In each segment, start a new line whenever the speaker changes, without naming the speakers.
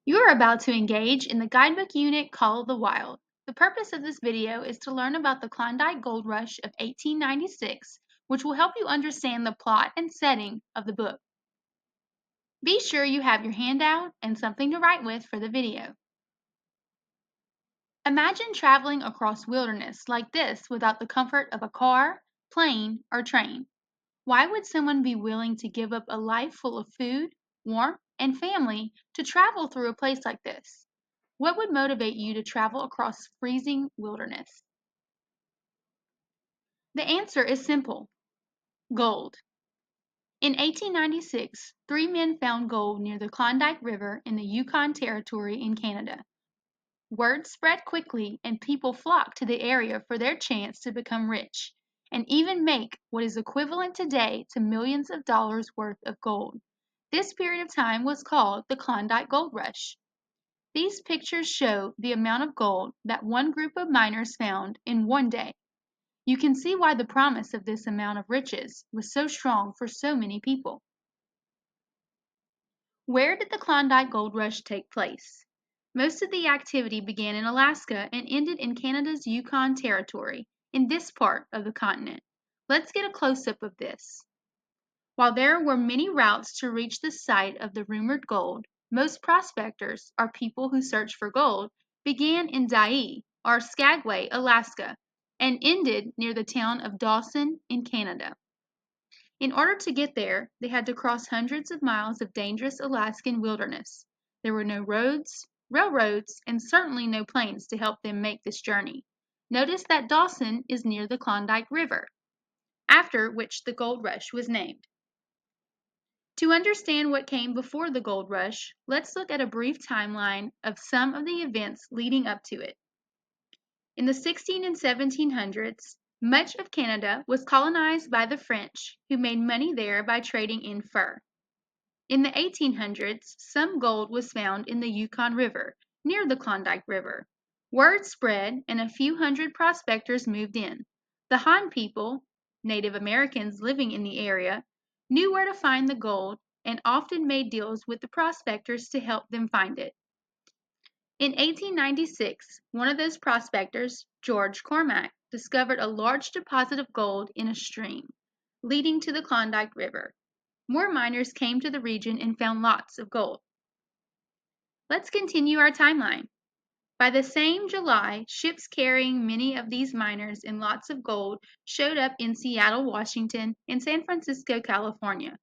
You are about to engage in the guidebook unit Call of the Wild. The purpose of this video is to learn about the Klondike Gold Rush of 1896, which will help you understand the plot and setting of the book. Be sure you have your handout and something to write with for the video. Imagine traveling across wilderness like this without the comfort of a car, plane, or train. Why would someone be willing to give up a life full of food, warmth, and family to travel through a place like this? What would motivate you to travel across freezing wilderness? The answer is simple: gold. In 1896, 3 men found gold near the Klondike River in the Yukon Territory in Canada. Word spread quickly, and people flocked to the area for their chance to become rich and even make what is equivalent today to millions of dollars worth of gold. This period of time was called the Klondike Gold Rush. These pictures show the amount of gold that one group of miners found in one day. You can see why the promise of this amount of riches was so strong for so many people. Where did the Klondike Gold Rush take place? Most of the activity began in Alaska and ended in Canada's Yukon Territory, in this part of the continent. Let's get a close-up of this. While there were many routes to reach the site of the rumored gold, most prospectors, or people who search for gold, began in Dyea, or Skagway, Alaska, and ended near the town of Dawson in Canada. In order to get there, they had to cross hundreds of miles of dangerous Alaskan wilderness. There were no roads, railroads, and certainly no planes to help them make this journey. Notice that Dawson is near the Klondike River, after which the gold rush was named. To understand what came before the gold rush, let's look at a brief timeline of some of the events leading up to it. In the 16 and 1700s, much of Canada was colonized by the French, who made money there by trading in fur. In the 1800s, some gold was found in the Yukon River, near the Klondike River. Word spread, and a few hundred prospectors moved in. The Han people, Native Americans living in the area, knew where to find the gold and often made deals with the prospectors to help them find it. In 1896, one of those prospectors, George Cormack, discovered a large deposit of gold in a stream leading to the Klondike River. More miners came to the region and found lots of gold. Let's continue our timeline. By the same July, ships carrying many of these miners and lots of gold showed up in Seattle, Washington, and San Francisco, California.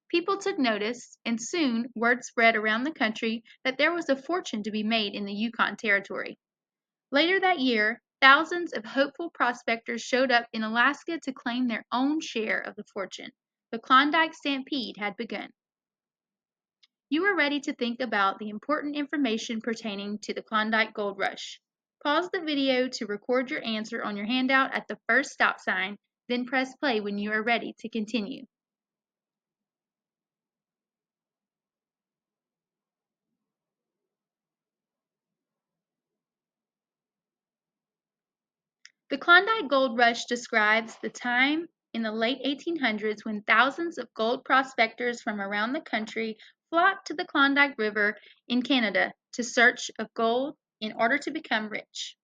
People took notice, and soon word spread around the country that there was a fortune to be made in the Yukon Territory. Later that year, thousands of hopeful prospectors showed up in Alaska to claim their own share of the fortune. The Klondike Stampede had begun. You are ready to think about the important information pertaining to the Klondike Gold Rush. Pause the video to record your answer on your handout at the first stop sign, then press play when you are ready to continue. The Klondike Gold Rush describes the time in the late 1800s when thousands of gold prospectors from around the country flocked to the Klondike River in Canada to search of gold in order to become rich.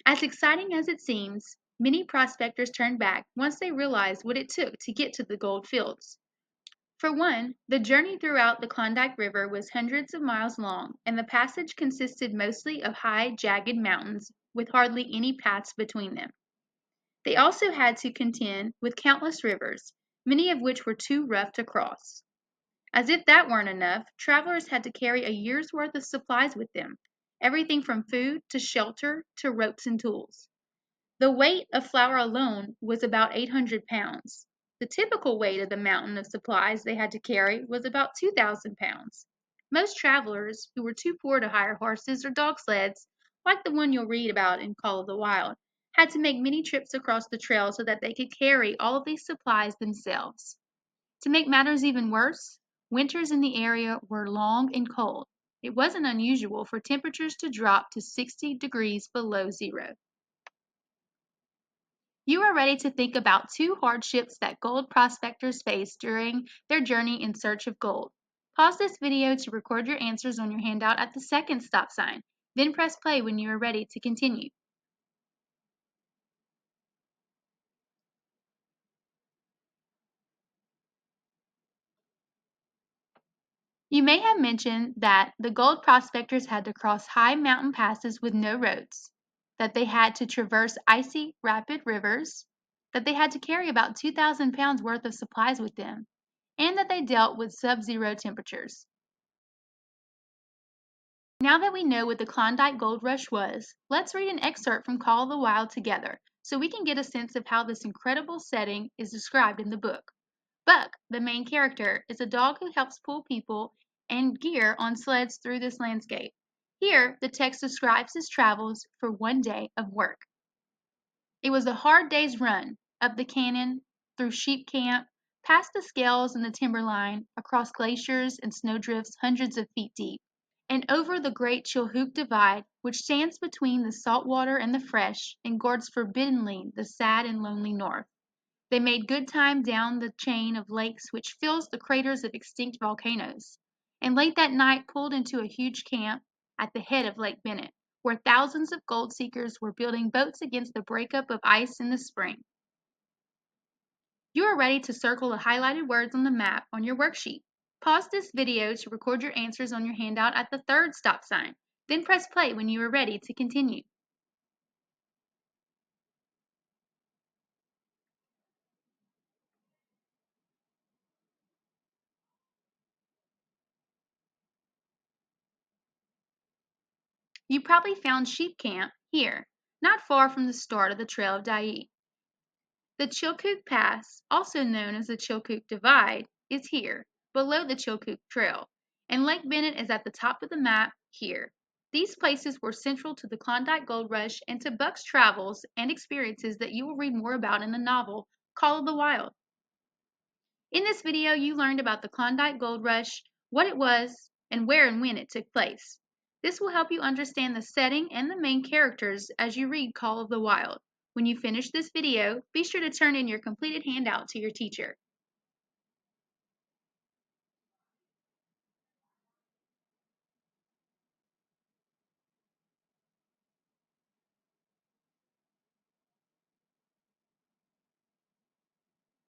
As exciting as it seems, many prospectors turned back once they realized what it took to get to the gold fields. For one, the journey throughout the Klondike River was hundreds of miles long, and the passage consisted mostly of high, jagged mountains with hardly any paths between them. They also had to contend with countless rivers, many of which were too rough to cross. As if that weren't enough, travelers had to carry a year's worth of supplies with them, everything from food to shelter to ropes and tools. The weight of flour alone was about 800 pounds. The typical weight of the mountain of supplies they had to carry was about 2,000 pounds. Most travelers, who were too poor to hire horses or dog sleds, like the one you'll read about in Call of the Wild, had to make many trips across the trail so that they could carry all of these supplies themselves. To make matters even worse, winters in the area were long and cold. It wasn't unusual for temperatures to drop to 60 degrees below zero. You are ready to think about two hardships that gold prospectors faced during their journey in search of gold. Pause this video to record your answers on your handout at the second stop sign, then press play when you are ready to continue. You may have mentioned that the gold prospectors had to cross high mountain passes with no roads, that they had to traverse icy, rapid rivers, that they had to carry about 2,000 pounds worth of supplies with them, and that they dealt with sub-zero temperatures. Now that we know what the Klondike Gold Rush was, let's read an excerpt from Call of the Wild together so we can get a sense of how this incredible setting is described in the book. Buck, the main character, is a dog who helps pull people and gear on sleds through this landscape. Here, the text describes his travels for one day of work. It was a hard day's run, up the canyon, through sheep camp, past the scales and the timberline, across glaciers and snowdrifts hundreds of feet deep, and over the great Chilhoot Divide, which stands between the salt water and the fresh, and guards forbiddingly the sad and lonely north. They made good time down the chain of lakes which fills the craters of extinct volcanoes, and late that night pulled into a huge camp at the head of Lake Bennett, where thousands of gold seekers were building boats against the breakup of ice in the spring. You are ready to circle the highlighted words on the map on your worksheet. Pause this video to record your answers on your handout at the third stop sign, then press play when you are ready to continue. You probably found Sheep Camp here, not far from the start of the Trail of Dyea. The Chilkoot Pass, also known as the Chilkoot Divide, is here, below the Chilkoot Trail, and Lake Bennett is at the top of the map here. These places were central to the Klondike Gold Rush and to Buck's travels and experiences that you will read more about in the novel Call of the Wild. In this video, you learned about the Klondike Gold Rush, what it was, and where and when it took place. This will help you understand the setting and the main characters as you read Call of the Wild. When you finish this video, be sure to turn in your completed handout to your teacher.